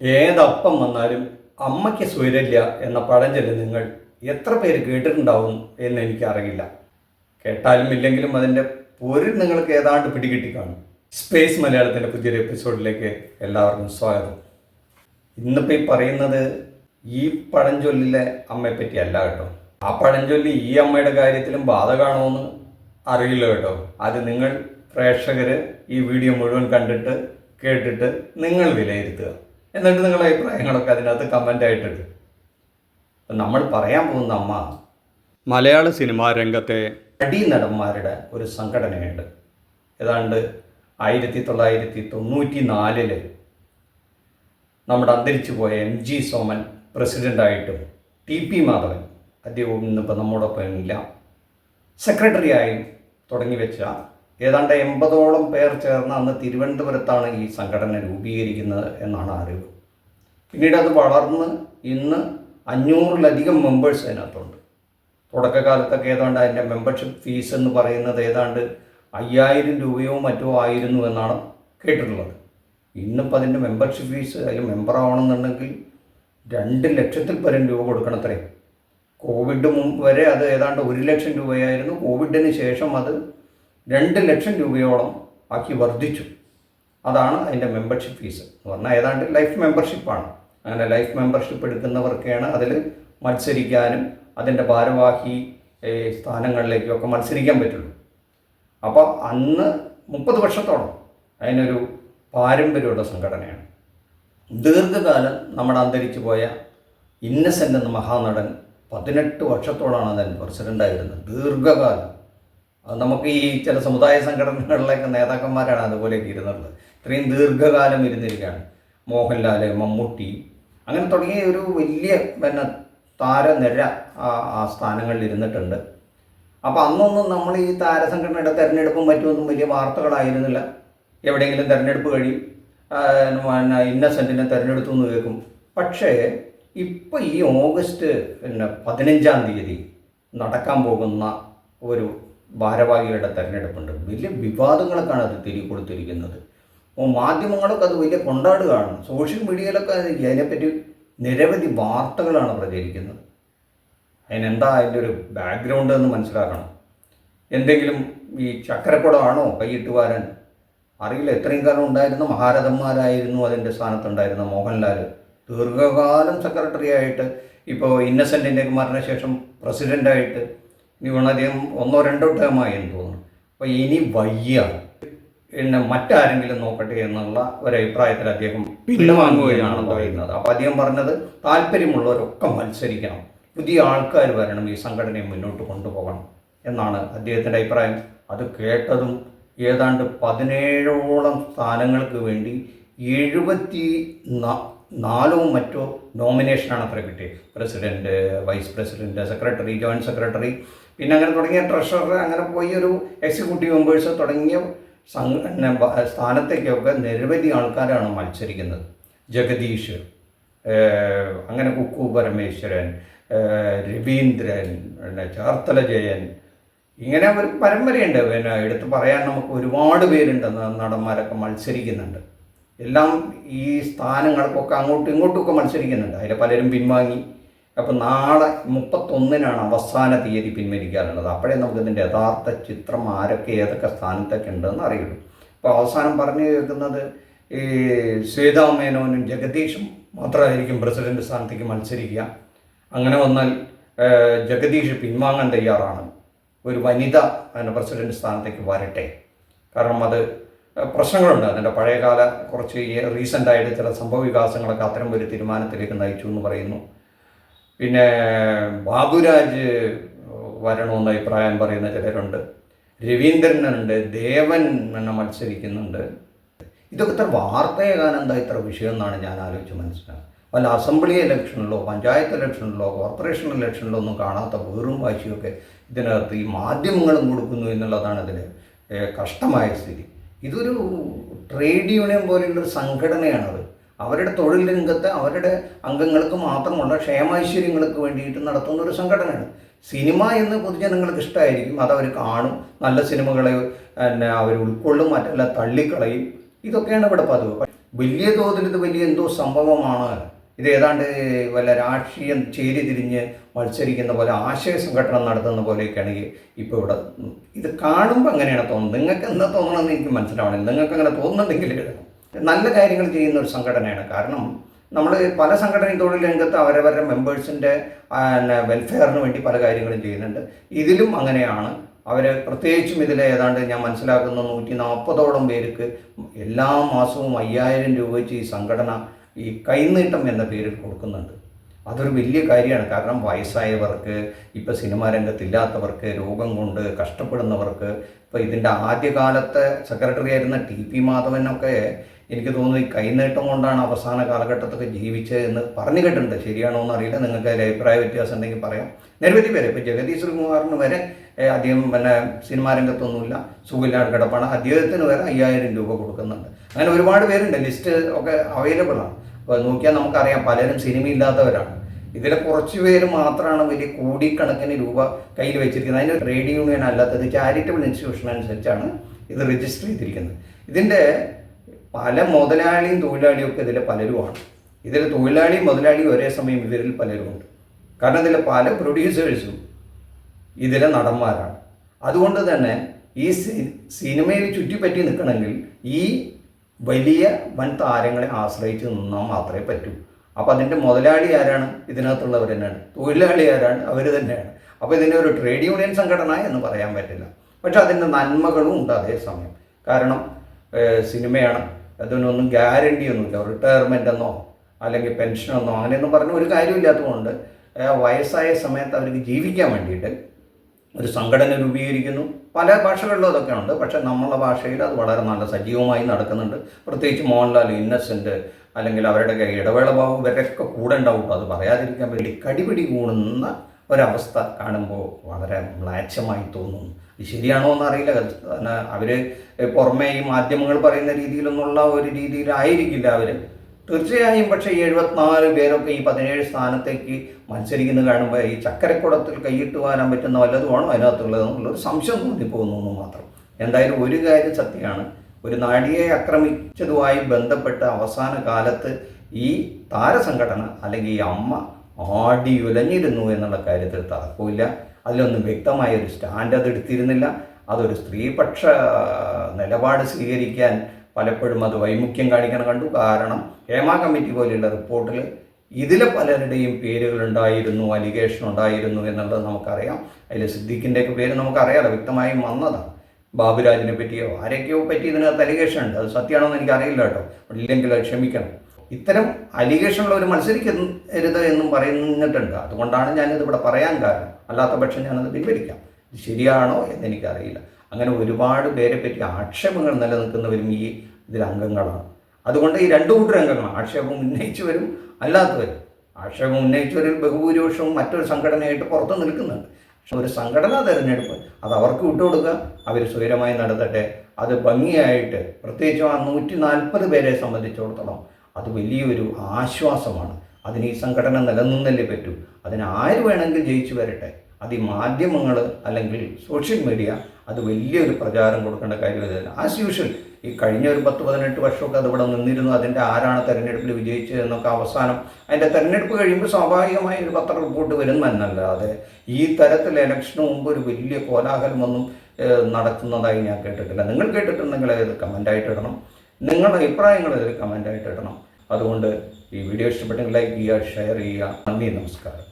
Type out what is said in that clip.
ഏതപ്പം വന്നാലും അമ്മയ്ക്ക് സ്വൈരമില്ല എന്ന പഴഞ്ചൊല്ല് നിങ്ങൾ എത്ര പേര് കേട്ടിട്ടുണ്ടാവും എന്ന് എനിക്കറിയില്ല. കേട്ടാലും ഇല്ലെങ്കിലും അതിൻ്റെ പൊരുൾ നിങ്ങൾക്ക് ഏതാണ്ട് പിടികിട്ടി കാണും. സ്പേസ് മലയാളത്തിൻ്റെ പുതിയൊരു എപ്പിസോഡിലേക്ക് എല്ലാവർക്കും സ്വാഗതം. ഇന്നിപ്പോൾ ഈ പറയുന്നത് ഈ പഴഞ്ചൊല്ലിലെ അമ്മയെ പറ്റിയല്ല കേട്ടോ. ആ പഴഞ്ചൊല്ലി ഈ അമ്മയുടെ കാര്യത്തിലും ബാധകമാണോയെന്ന് അറിയില്ല കേട്ടോ. അത് നിങ്ങൾ പ്രേക്ഷകർ ഈ വീഡിയോ മുഴുവൻ കണ്ടിട്ട് കേട്ടിട്ട് നിങ്ങൾ വിലയിരുത്തുക. എന്നിട്ട് നിങ്ങളുടെ അഭിപ്രായങ്ങളൊക്കെ അതിനകത്ത് കമൻ്റായിട്ടിട്ട്. നമ്മൾ പറയാൻ പോകുന്ന അമ്മ മലയാള സിനിമാ രംഗത്തെ നടന്മാരുടെ ഒരു സംഘടനയുണ്ട്. ഏതാണ്ട് 1994 നമ്മുടെ അന്തരിച്ചു പോയ MG സോമൻ പ്രസിഡൻ്റായിട്ടും TP മാധവൻ അദ്ദേഹവും ഇന്നിപ്പോൾ നമ്മോടൊപ്പം ഇല്ല സെക്രട്ടറിയായും തുടങ്ങി വെച്ച ഏതാണ്ട് 80ഓളം പേർ ചേർന്ന് അന്ന് തിരുവനന്തപുരത്താണ് ഈ സംഘടന രൂപീകരിക്കുന്നത് എന്നാണ് അറിവ്. പിന്നീട് അത് വളർന്ന് ഇന്ന് 500-ലധികം മെമ്പേഴ്സ് അതിനകത്തുണ്ട്. തുടക്കകാലത്തൊക്കെ ഏതാണ്ട് അതിൻ്റെ മെമ്പർഷിപ്പ് ഫീസ് എന്ന് പറയുന്നത് ഏതാണ്ട് 5000 രൂപയോ മറ്റോ ആയിരുന്നു എന്നാണ് കേട്ടിട്ടുള്ളത്. ഇന്നിപ്പോൾ അതിൻ്റെ മെമ്പർഷിപ്പ് ഫീസ് അതിൽ മെമ്പർ ആവണമെന്നുണ്ടെങ്കിൽ 2 ലക്ഷത്തിൽ പരം രൂപ കൊടുക്കണത്രേ. കോവിഡ് മുമ്പ് വരെ അത് ഏതാണ്ട് 1 ലക്ഷം രൂപയായിരുന്നു. കോവിഡിന് ശേഷം അത് 2 ലക്ഷം രൂപയോളം ആക്കി വർദ്ധിച്ചു. അതാണ് അതിൻ്റെ മെമ്പർഷിപ്പ് ഫീസ് എന്ന് പറഞ്ഞാൽ ഏതാണ്ട് ലൈഫ് മെമ്പർഷിപ്പാണ്. അങ്ങനെ ലൈഫ് മെമ്പർഷിപ്പ് എടുക്കുന്നവർക്കാണ് അതിൽ മത്സരിക്കാനും അതിൻ്റെ ഭാരവാഹി സ്ഥാനങ്ങളിലേക്കൊക്കെ മത്സരിക്കാൻ പറ്റുള്ളൂ. അപ്പോൾ അന്ന് 30 വർഷത്തോളം അതിനൊരു പാരമ്പര്യമുള്ള സംഘടനയാണ്. ദീർഘകാലം നമ്മുടെ അന്തരിച്ചു പോയ ഇന്നസെൻ്റ് എന്ന മഹാനടൻ 18 വർഷത്തോളമാണ് അതിന് പ്രസിഡൻ്റായിരുന്നത്. ദീർഘകാലം. അത് നമുക്ക് ഈ ചില സമുദായ സംഘടനകളിലേക്ക് നേതാക്കന്മാരാണ് അതുപോലെയൊക്കെ ഇരുന്നുള്ളത്. ഇത്രയും ദീർഘകാലം ഇരുന്നിരിക്കുകയാണ്. മോഹൻലാൽ, മമ്മൂട്ടി അങ്ങനെ തുടങ്ങിയ ഒരു വലിയ താരനിര ആ സ്ഥാനങ്ങളിൽ ഇരുന്നിട്ടുണ്ട്. അപ്പോൾ അന്നൊന്നും നമ്മൾ ഈ താരസംഘടനയുടെ തിരഞ്ഞെടുപ്പും മറ്റുമൊന്നും വലിയ വാർത്തകളായിരുന്നില്ല. എവിടെയെങ്കിലും തിരഞ്ഞെടുപ്പ് കഴിയും ഇന്നസെൻറ്റിനെ തിരഞ്ഞെടുത്തു എന്ന് കേൾക്കും. പക്ഷേ ഇപ്പോൾ ഈ ഓഗസ്റ്റ് 15-ാം തീയതി നടക്കാൻ പോകുന്ന ഒരു ഭാരവാഹികളുടെ തിരഞ്ഞെടുപ്പുണ്ട്. വലിയ വിവാദങ്ങളൊക്കെയാണ് അത് തിരികെ കൊടുത്തിരിക്കുന്നത്. മാധ്യമങ്ങളൊക്കെ അത് വലിയ കൊണ്ടാടുകയാണ്. സോഷ്യൽ മീഡിയയിലൊക്കെ അതിനെപ്പറ്റി നിരവധി വാർത്തകളാണ് പ്രചരിക്കുന്നത്. അതിനെന്താ അതിൻ്റെ ഒരു ബാക്ക്ഗ്രൗണ്ട് എന്ന് മനസ്സിലാക്കണം. എന്തെങ്കിലും ഈ ചക്കരക്കുടമാണോ കൈയിട്ട് വാരാൻ അറിയില്ല. എത്രയും കാലം ഉണ്ടായിരുന്ന മഹാരഥന്മാരായിരുന്നു അതിൻ്റെ സ്ഥാനത്തുണ്ടായിരുന്ന മോഹൻലാൽ ദീർഘകാലം സെക്രട്ടറി ആയിട്ട്, ഇപ്പോൾ ഇന്നസെൻറ്റിൻ്റെയൊക്കെ മരണശേഷം പ്രസിഡൻ്റായിട്ട് ഇനി വളരെയും 1-2 ടേമായി എന്ന് തോന്നുന്നു. അപ്പോൾ ഇനി വയ്യ മറ്റാരെങ്കിലും നോക്കട്ടെ എന്നുള്ള ഒരഭിപ്രായത്തിൽ അദ്ദേഹം പിൻവാങ്ങുകയാണ് പറയുന്നത്. അപ്പോൾ അദ്ദേഹം പറഞ്ഞത് താല്പര്യമുള്ളവരൊക്കെ മത്സരിക്കണം, പുതിയ ആൾക്കാർ വരണം, ഈ സംഘടനയെ മുന്നോട്ട് കൊണ്ടുപോകണം എന്നാണ് അദ്ദേഹത്തിൻ്റെ അഭിപ്രായം. അത് കേട്ടതും ഏതാണ്ട് 17ഓളം സ്ഥാനങ്ങൾക്ക് വേണ്ടി 74 മറ്റോ നോമിനേഷനാണ് അത്ര കിട്ടിയത്. President, vice president, secretary, joint secretary, പിന്നെ അങ്ങനെ തുടങ്ങിയ ട്രഷറർ, അങ്ങനെ പോയി ഒരു എക്സിക്യൂട്ടീവ് മെമ്പേഴ്സ് തുടങ്ങിയ സ്ഥാനത്തേക്കൊക്കെ നിരവധി ആൾക്കാരാണ് മത്സരിക്കുന്നത്. ജഗദീഷ്, അങ്ങനെ കുക്കു പരമേശ്വരൻ, രവീന്ദ്രൻ, ചേർത്തല ജയൻ, ഇങ്ങനെ ഒരു പരമ്പരയുണ്ട്. എടുത്ത് പറയാൻ നമുക്ക് ഒരുപാട് പേരുണ്ട്. നടന്മാരൊക്കെ മത്സരിക്കുന്നുണ്ട്. എല്ലാം ഈ സ്ഥാനങ്ങൾക്കൊക്കെ അങ്ങോട്ടും ഇങ്ങോട്ടുമൊക്കെ മത്സരിക്കുന്നുണ്ട്. അതിൽ പലരും പിൻവാങ്ങി. അപ്പോൾ നാളെ 31-നാണ് അവസാന തീയതി പിൻവലിക്കാറുള്ളത്. അപ്പോഴേ നമുക്കിതിൻ്റെ യഥാർത്ഥ ചിത്രം ആരൊക്കെ ഏതൊക്കെ സ്ഥാനത്തൊക്കെ ഉണ്ടെന്ന് അറിയുള്ളൂ. അപ്പോൾ അവസാനം പറഞ്ഞു കേൾക്കുന്നത് ഈ ശ്വേതാ മേനോനും ജഗദീഷും മാത്രമായിരിക്കും പ്രസിഡന്റ് സ്ഥാനത്തേക്ക് മത്സരിക്കുക. അങ്ങനെ വന്നാൽ ജഗദീഷ് പിൻവാങ്ങാൻ തയ്യാറാണ്. ഒരു വനിത പ്രസിഡന്റ് സ്ഥാനത്തേക്ക് വരട്ടെ. കാരണം അത് പ്രശ്നങ്ങളുണ്ട്. അതിൻ്റെ പഴയകാല കുറച്ച് റീസെൻ്റായിട്ട് ചില സംഭവ വികാസങ്ങളൊക്കെ അത്തരം ഒരു തീരുമാനത്തിലേക്ക് നയിച്ചു എന്ന് പറയുന്നു. പിന്നെ ബാബുരാജ് വരണമെന്ന് അഭിപ്രായം പറയുന്ന ചിലരുണ്ട്. രവീന്ദ്രനുണ്ട്, ദേവൻ മത്സരിക്കുന്നുണ്ട്. ഇതൊക്കെ ഇത്ര വാർത്തയാകാൻ എന്താ ഇത്ര വിഷയം എന്നാണ് ഞാൻ ആലോചിച്ച് മനസ്സിലാക്കുക. വല്ല അസംബ്ലി ഇലക്ഷനിലോ പഞ്ചായത്ത് ഇലക്ഷനിലോ കോർപ്പറേഷൻ ഇലക്ഷനിലോ ഒന്നും കാണാത്ത വീറും വാശിയൊക്കെ ഇതിനകത്ത് ഈ മാധ്യമങ്ങളും കൊടുക്കുന്നു എന്നുള്ളതാണ് ഇതിന് കഷ്ടമായ സ്ഥിതി. ഇതൊരു ട്രേഡ് യൂണിയൻ പോലെയുള്ളൊരു സംഘടനയാണത്. അവരുടെ തൊഴിൽ രംഗത്ത് അവരുടെ അംഗങ്ങൾക്ക് മാത്രമുള്ള ക്ഷേമൈശ്വര്യങ്ങൾക്ക് വേണ്ടിയിട്ട് നടത്തുന്ന ഒരു സംഘടനയാണ്. സിനിമ എന്ന് പൊതുജനങ്ങൾക്ക് ഇഷ്ടമായിരിക്കും, അതവർ കാണും, നല്ല സിനിമകളെ അവർ ഉൾക്കൊള്ളും, മറ്റല്ല തള്ളിക്കളയും. ഇതൊക്കെയാണ് ഇവിടെ പതിവ്. വലിയ തോതിൽ ഇത് വലിയ എന്തോ സംഭവമാണ്. ഇത് ഏതാണ്ട് വല്ല രാഷ്ട്രീയം ചേരി തിരിഞ്ഞ് മത്സരിക്കുന്ന പോലെ ആശയ സംഘടന നടത്തുന്ന പോലെയൊക്കെയാണ് ഇപ്പോൾ ഇവിടെ ഇത് കാണുമ്പോൾ അങ്ങനെയാണ് തോന്നുന്നത്. നിങ്ങൾക്ക് എന്താ തോന്നണമെന്ന് എനിക്ക് മനസ്സിലാവണം. നിങ്ങൾക്ക് അങ്ങനെ തോന്നുന്നുണ്ടെങ്കിൽ നല്ല കാര്യങ്ങൾ ചെയ്യുന്ന ഒരു സംഘടനയാണ്. കാരണം നമ്മൾ പല സംഘടനയും തൊഴിൽ രംഗത്ത് അവരവരുടെ മെമ്പേഴ്സിൻ്റെ വെൽഫെയറിന് വേണ്ടി പല കാര്യങ്ങളും ചെയ്യുന്നുണ്ട്. ഇതിലും അങ്ങനെയാണ്. അവർ പ്രത്യേകിച്ചും ഇതിൽ ഏതാണ്ട് ഞാൻ മനസ്സിലാക്കുന്ന 140ഓളം പേർക്ക് എല്ലാ മാസവും 5000 രൂപ വെച്ച് ഈ സംഘടന ഈ കൈനീട്ടം എന്ന പേരിൽ കൊടുക്കുന്നുണ്ട്. അതൊരു വലിയ കാര്യമാണ്. കാരണം വയസ്സായവർക്ക്, ഇപ്പോൾ സിനിമാ രംഗത്തില്ലാത്തവർക്ക്, രോഗം കൊണ്ട് കഷ്ടപ്പെടുന്നവർക്ക്, ഇപ്പോൾ ഇതിൻ്റെ ആദ്യകാലത്തെ സെക്രട്ടറി ആയിരുന്ന ടി.പി. മാധവനൊക്കെ എനിക്ക് തോന്നുന്നു ഈ കൈനീട്ടം കൊണ്ടാണ് അവസാന കാലഘട്ടത്തൊക്കെ ജീവിച്ചത് എന്ന് പറഞ്ഞു കേട്ടിട്ടുണ്ട്. ശരിയാണോ എന്നറിയില്ല. നിങ്ങൾക്ക് അതിൽ അഭിപ്രായ വ്യത്യാസം ഉണ്ടെങ്കിൽ പറയാം. നിരവധി പേര്, ഇപ്പോൾ ജഗതി ശ്രീകുമാറിന് വരെ അധികം സിനിമാ രംഗത്തൊന്നുമില്ല, സുഖമില്ലാതെ കിടപ്പാണ്, അദ്ദേഹത്തിന് വരെ 5000 രൂപ കൊടുക്കുന്നുണ്ട്. അങ്ങനെ ഒരുപാട് പേരുണ്ട്. ലിസ്റ്റ് ഒക്കെ അവൈലബിൾ ആണ്. അപ്പോൾ നോക്കിയാൽ നമുക്കറിയാം പലരും സിനിമയില്ലാത്തവരാണ്. ഇതിലെ കുറച്ച് പേര് മാത്രമാണ് വലിയ കോടിക്കണക്കിന് രൂപ കയ്യിൽ വെച്ചിരിക്കുന്നത്. അതിന് ട്രേഡ് യൂണിയൻ അല്ലാത്തത് ചാരിറ്റബിൾ ഇൻസ്റ്റിറ്റ്യൂഷൻ അനുസരിച്ചാണ് ഇത് രജിസ്റ്റർ ചെയ്തിരിക്കുന്നത്. ഇതിൻ്റെ പല മുതലാളിയും തൊഴിലാളിയും ഒക്കെ ഇതിൽ പലരുമാണ്. ഇതിൽ തൊഴിലാളിയും മുതലാളിയും ഒരേ സമയം ഇവരിൽ പലരുമുണ്ട്. കാരണം ഇതിലെ പല പ്രൊഡ്യൂസേഴ്സും ഇതിലെ നടന്മാരാണ്. അതുകൊണ്ട് തന്നെ ഈ സിനിമയിൽ ചുറ്റിപ്പറ്റി നിൽക്കണമെങ്കിൽ ഈ വലിയ വൻ താരങ്ങളെ ആശ്രയിച്ച് നിന്നാൽ മാത്രമേ പറ്റൂ. അപ്പോൾ അതിൻ്റെ മുതലാളി ആരാണ്? ഇതിനകത്തുള്ളവർ തന്നെയാണ്. തൊഴിലാളി ആരാണ്? അവർ തന്നെയാണ്. അപ്പോൾ ഇതിൻ്റെ ഒരു ട്രേഡ് യൂണിയൻ സംഘടന എന്ന് പറയാൻ പറ്റില്ല. പക്ഷെ അതിൻ്റെ നന്മകളും ഉണ്ട് അതേസമയം. കാരണം സിനിമയാണ്, അതിനൊന്നും ഗ്യാരണ്ടിയൊന്നുമില്ല. റിട്ടയർമെൻ്റ് എന്നോ അല്ലെങ്കിൽ പെൻഷനെന്നോ അങ്ങനെയൊന്നും പറഞ്ഞ ഒരു കാര്യമില്ലാത്തതുകൊണ്ട് വയസ്സായ സമയത്ത് അവർക്ക് ജീവിക്കാൻ വേണ്ടിയിട്ട് ഒരു സംഘടന രൂപീകരിക്കുന്നു. പല ഭാഷകളിലും അതൊക്കെ ഉണ്ട്. പക്ഷേ നമ്മളുടെ ഭാഷയിൽ അത് വളരെ നല്ല സജീവമായി നടക്കുന്നുണ്ട്. പ്രത്യേകിച്ച് മോഹൻലാൽ, ഇന്നസെൻ്റ്, അല്ലെങ്കിൽ അവരുടെ ഇടവേള ബാബു ഇവരൊക്കെ കൂടെ ഉണ്ടാവും. അത് പറയാതിരിക്കാൻ വേണ്ടി കടിപിടി കൂടുന്ന ഒരവസ്ഥ കാണുമ്പോൾ വളരെ മ്ലേച്ഛമായി തോന്നുന്നു. ഇത് ശരിയാണോ എന്നറിയില്ല. അവർ പുറമേ ഈ മാധ്യമങ്ങൾ പറയുന്ന രീതിയിലൊന്നുള്ള ഒരു രീതിയിലായിരിക്കില്ല അവർ തീർച്ചയായും. പക്ഷേ 74 പേരൊക്കെ ഈ 17 സ്ഥാനത്തേക്ക് മത്സരിക്കുന്നത് കാണുമ്പോൾ ഈ ചക്കരക്കുടത്തിൽ കൈയിട്ട് വാരാൻ പറ്റുന്ന വല്ലതുമാണോ അതിനകത്തുള്ളതെന്നുള്ളൊരു സംശയം തോന്നിപ്പോകുന്നു മാത്രം. എന്തായാലും ഒരു കാര്യം സത്യമാണ്, ഒരു നടിയെ ആക്രമിച്ചതുമായി ബന്ധപ്പെട്ട് അവസാന കാലത്ത് ഈ താരസംഘടന അല്ലെങ്കിൽ ഈ അമ്മ ആടി ഉലഞ്ഞിരുന്നു എന്നുള്ള കാര്യത്തിൽ തർക്കമില്ല. അതിലൊന്നും വ്യക്തമായ ഒരു സ്റ്റാൻഡ് അത് എടുത്തിരുന്നില്ല. അതൊരു സ്ത്രീപക്ഷ നിലപാട് സ്വീകരിക്കാൻ പലപ്പോഴും അത് വൈമുഖ്യം കാണിക്കാൻ കണ്ടു. കാരണം ഹേമ കമ്മിറ്റി പോലെയുള്ള റിപ്പോർട്ടിൽ ഇതിലെ പലരുടെയും പേരുകളുണ്ടായിരുന്നു, അലിഗേഷൻ ഉണ്ടായിരുന്നു എന്നുള്ളത് നമുക്കറിയാം. അതിൽ സിദ്ദീഖിൻ്റെയൊക്കെ പേര് നമുക്കറിയാമല്ലോ, വ്യക്തമായും വന്നതാണ്. ബാബുരാജിനെ പറ്റിയോ ആരൊക്കെയോ പറ്റി ഇതിനകത്ത് അലിഗേഷൻ ഉണ്ട്. അത് സത്യമാണോ എന്ന് എനിക്കറിയില്ല കേട്ടോ. ഇല്ലെങ്കിൽ അത് ക്ഷമിക്കണം. ഇത്തരം അലിഗേഷനുള്ളവർ മത്സരിക്കരുത് എന്നും പറയുന്നിട്ടുണ്ട്. അതുകൊണ്ടാണ് ഞാനിത് ഇവിടെ പറയാൻ കാരണം. അല്ലാത്ത പക്ഷം ഞാനത് പിൻവലിക്കാം. ഇത് ശരിയാണോ എന്നെനിക്കറിയില്ല. അങ്ങനെ ഒരുപാട് പേരെ പറ്റി ആക്ഷേപങ്ങൾ നിലനിൽക്കുന്നവരും ഈ ഇതിൽ അംഗങ്ങളാണ്. അതുകൊണ്ട് ഈ രണ്ടു കൂട്ടർ അംഗങ്ങളാണ്. ആക്ഷേപം ഉന്നയിച്ചവരും അല്ലാത്തവരും. ആക്ഷേപം ഉന്നയിച്ചവരിൽ ബഹുഭൂരിപക്ഷവും മറ്റൊരു സംഘടനയായിട്ട് പുറത്ത് നിൽക്കുന്നുണ്ട്. പക്ഷെ ഒരു സംഘടനാ തെരഞ്ഞെടുപ്പ് അത് അവർക്ക് വിട്ടുകൊടുക്കുക, അവർ സ്വൈരമായി നടത്തട്ടെ. അത് ഭംഗിയായിട്ട്, പ്രത്യേകിച്ചും ആ 140 പേരെ സംബന്ധിച്ചിടത്തോളം അത് വലിയൊരു ആശ്വാസമാണ്. അതിന് ഈ സംഘടന നിലനിന്നല്ലേ പറ്റൂ. അതിന് ആര് വേണമെങ്കിൽ ജയിച്ചു വരട്ടെ. അത് ഈ മാധ്യമങ്ങൾ അല്ലെങ്കിൽ സോഷ്യൽ മീഡിയ അത് വലിയൊരു പ്രചാരം കൊടുക്കേണ്ട കാര്യമില്ല. ആസ് യൂഷ്വൽ ഈ കഴിഞ്ഞ ഒരു 10-18 വർഷമൊക്കെ അതിവിടെ നിന്നിരുന്നു. അതിൻ്റെ ആരാണ് തെരഞ്ഞെടുപ്പിൽ വിജയിച്ചത് എന്നൊക്കെ അവസാനം അതിൻ്റെ തെരഞ്ഞെടുപ്പ് കഴിയുമ്പോൾ സ്വാഭാവികമായി ഒരു പത്ര റിപ്പോർട്ട് വരുന്നതല്ലാതെ ഈ തരത്തിൽ ഇലക്ഷന് മുമ്പ് ഒരു വലിയ കോലാഹലമൊന്നും നടത്തുന്നതായി ഞാൻ കേട്ടിട്ടില്ല. നിങ്ങൾ കേട്ടിട്ടുണ്ടെങ്കിൽ അത് കമൻ്റായിട്ട് ഇടണം. നിങ്ങളുടെ അഭിപ്രായങ്ങൾ അതിൽ കമൻ്റായിട്ട് ഇടണം. അതുകൊണ്ട് ഈ വീഡിയോ ഇഷ്ടപ്പെട്ടെങ്കിൽ ലൈക്ക് ചെയ്യുക, ഷെയർ ചെയ്യുക. നന്ദി, നമസ്കാരം.